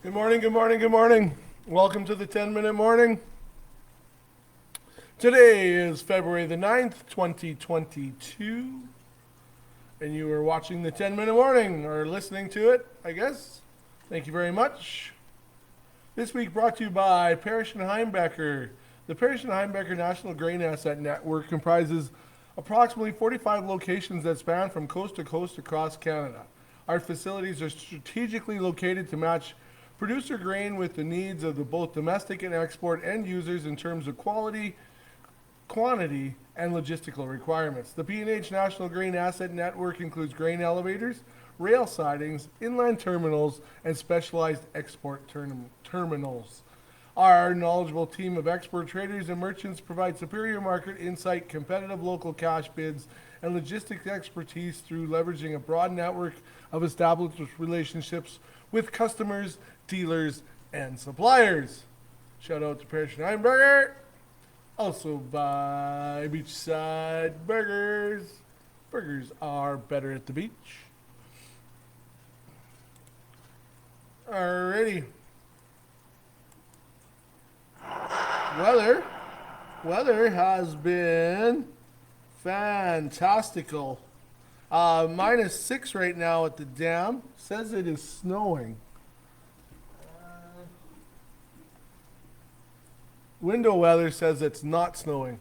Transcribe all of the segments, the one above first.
Good morning, good morning, good morning. Welcome to the 10-minute morning. Today is February the 9th, 2022, and you are watching the 10-minute morning, or listening to it, I guess. Thank you very much. This week brought to you by Parrish and Heimbecker. The Parrish and Heimbecker National Grain Asset Network comprises approximately 45 locations that span from coast to coast across Canada. Our facilities are strategically located to match producer grain with the needs of the both domestic and export end users in terms of quality, quantity, and logistical requirements. The P&H National Grain Asset Network includes grain elevators, rail sidings, inland terminals, and specialized export terminals. Our knowledgeable team of expert traders and merchants provide superior market insight, competitive local cash bids, and logistics expertise through leveraging a broad network of established relationships with customers, dealers, and suppliers. Shout out to Parrish and Heimberger. Also by Beachside Burgers. Burgers are better at the beach. Alrighty. Weather has been fantastical. -6 right now at the dam. Says it is snowing. Window weather says it's not snowing.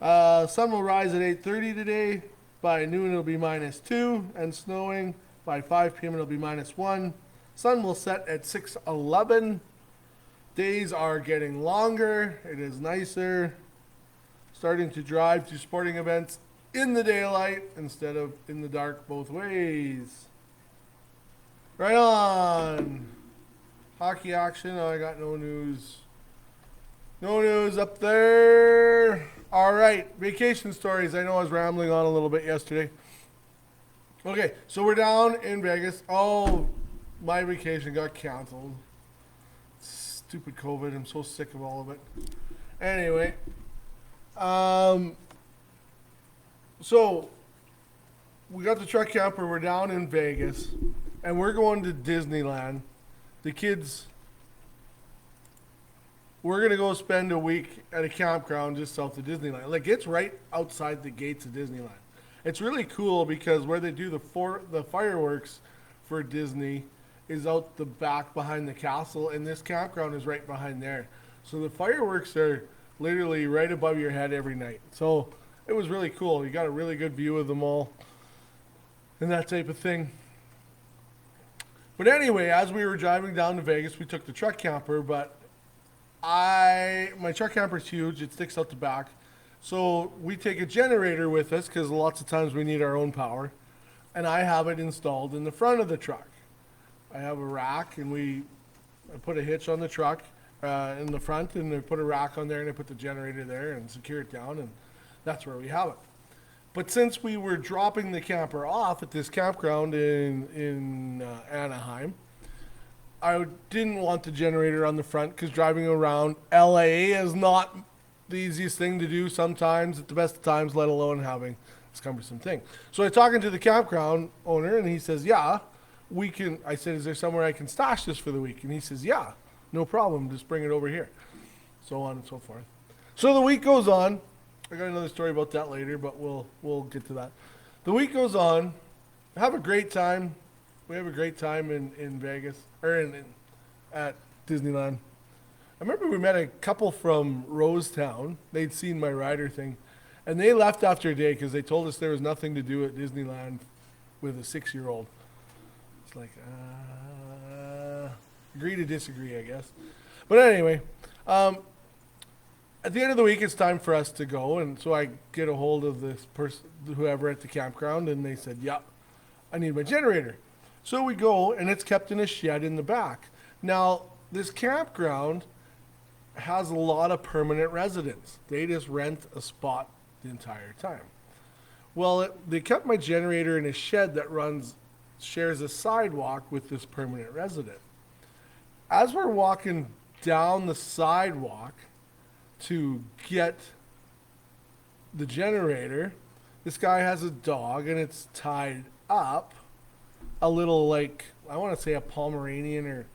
Sun will rise at 8:30 today. By noon it'll be -2 and snowing. By 5 p.m. it'll be -1. Sun will set at 6:11. Days are getting longer. It is nicer. Starting to drive to sporting events in the daylight instead of in the dark, both ways. Right on. Hockey action. Oh, I got no news. No news up there. All right. Vacation stories. I know I was rambling on a little bit yesterday. Okay, so we're down in Vegas. Oh, my vacation got canceled. Stupid COVID. I'm so sick of all of it. Anyway, so we got the truck camper. We're down in Vegas, and we're going to Disneyland. The kids, we're gonna go spend a week at a campground just south of Disneyland. Like, it's right outside the gates of Disneyland. It's really cool because where they do the fireworks for Disney is out the back behind the castle, and this campground is right behind there. So the fireworks are literally right above your head every night. So it was really cool. You got a really good view of them all and that type of thing. But anyway, as we were driving down to Vegas, we took the truck camper, but my truck camper is huge. It sticks out the back. So we take a generator with us because lots of times we need our own power. And I have it installed in the front of the truck. I have a rack, and I put a hitch on the truck in the front, and I put a rack on there, and I put the generator there and secure it down, and that's where we have it. But since we were dropping the camper off at this campground in Anaheim, I didn't want the generator on the front because driving around LA is not the easiest thing to do sometimes at the best of times, let alone having this cumbersome thing. So I talking to the campground owner, and he says, yeah, we can. I said, is there somewhere I can stash this for the week? And he says, yeah, no problem, just bring it over here. So on and so forth. So the week goes on. I got another story about that later, but we'll get to that. The week goes on. Have a great time. We have a great time in Vegas, or at Disneyland. I remember we met a couple from Rosetown. They'd seen my rider thing, and they left after a day because they told us there was nothing to do at Disneyland with a 6-year-old. It's like, agree to disagree, I guess. But anyway, at the end of the week, it's time for us to go, and so I get a hold of this person, whoever at the campground, and they said, yeah, I need my generator. So we go, and it's kept in a shed in the back. Now, this campground has a lot of permanent residents. They just rent a spot the entire time. Well, they kept my generator in a shed that shares a sidewalk with this permanent resident. As we're walking down the sidewalk to get the generator, this guy has a dog, and it's tied up a little, like, I want to say a Pomeranian or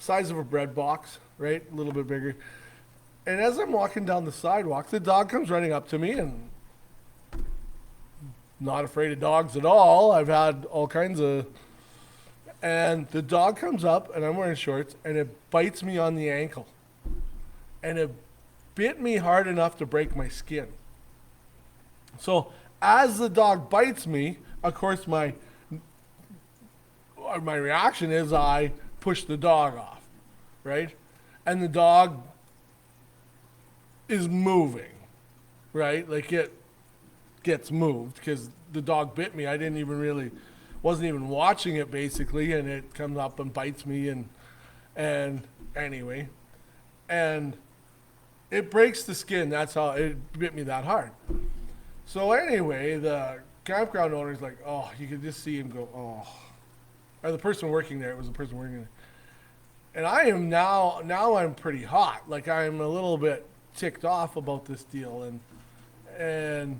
size of a bread box, right? A little bit bigger. And as I'm walking down the sidewalk, the dog comes running up to me, and not afraid of dogs at all. I've had all kinds of. And the dog comes up, and I'm wearing shorts, and it bites me on the ankle. And it bit me hard enough to break my skin. So as the dog bites me, of course my reaction is I push the dog off, right? And the dog is moving, right? Like it gets moved because the dog bit me. I didn't even really, wasn't even watching it basically, and it comes up and bites me, and anyway, and it breaks the skin. That's how it bit me that hard. So anyway, the campground owner's like, oh, you could just see him go, oh. Or the person working there, it was the person working there. And I am now I'm pretty hot. Like I'm a little bit ticked off about this deal. And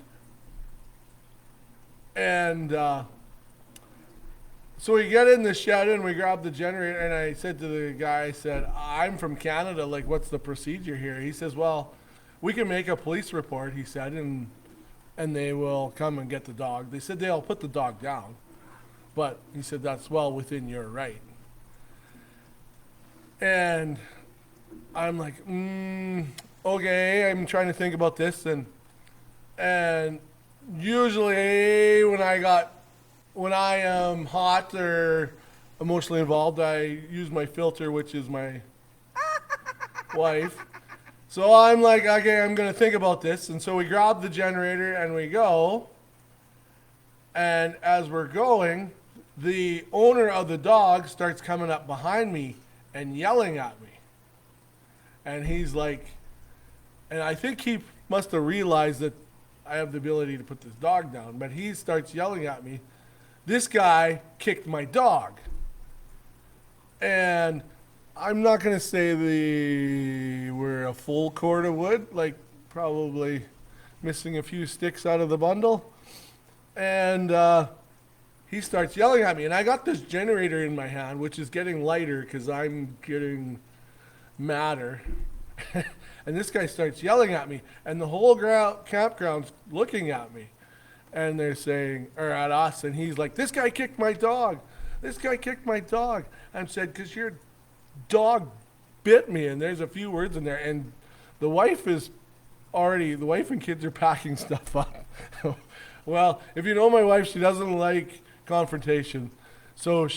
so we get in the shed and we grab the generator, and I said to the guy, I said, I'm from Canada, like what's the procedure here? He says, well, we can make a police report, he said, and they will come and get the dog. They said they'll put the dog down, but he said that's well within your right. And I'm like, okay, I'm trying to think about this, and usually when I am hot or emotionally involved, I use my filter, which is my wife. So I'm like, okay, I'm going to think about this. And so we grab the generator and we go. And as we're going, the owner of the dog starts coming up behind me and yelling at me. And he's like, and I think he must have realized that I have the ability to put this dog down, but he starts yelling at me. This guy kicked my dog. And I'm not going to say they were a full cord of wood, like probably missing a few sticks out of the bundle. And he starts yelling at me. And I got this generator in my hand, which is getting lighter because I'm getting madder. And this guy starts yelling at me. And the whole campground's looking at me. And they're saying, or at us, and he's like, this guy kicked my dog. This guy kicked my dog. I said, because your dog bit me. And there's a few words in there. And the wife and kids are packing stuff up. Well, if you know my wife, she doesn't like confrontation. So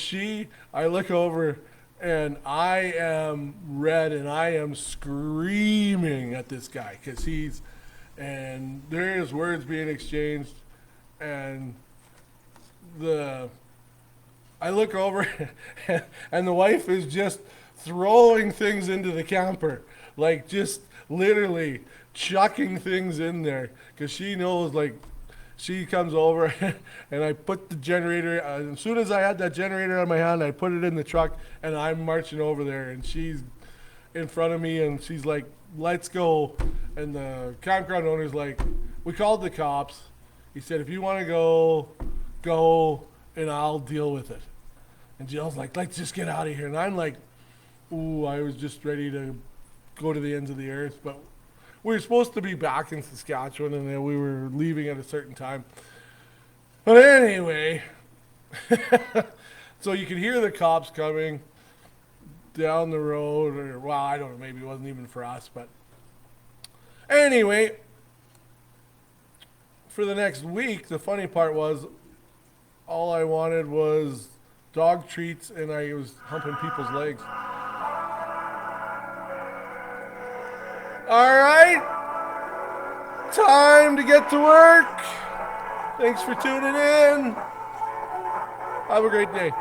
I look over and I am red and I am screaming at this guy because and there's words being exchanged. And I look over and the wife is just throwing things into the camper, like just literally chucking things in there because she knows, like, she comes over and I put the generator, as soon as I had that generator on my hand, I put it in the truck and I'm marching over there and she's in front of me and she's like, let's go. And the campground owner's like, we called the cops. He said, if you want to go, and I'll deal with it. And Jill's like, let's just get out of here. And I'm like, ooh, I was just ready to go to the ends of the earth. But we were supposed to be back in Saskatchewan, and then we were leaving at a certain time. But anyway, so you could hear the cops coming down the road. Or, well, I don't know, maybe it wasn't even for us. But anyway, for the next week, the funny part was all I wanted was dog treats, and I was humping people's legs. All right, time to get to work. Thanks for tuning in. Have a great day.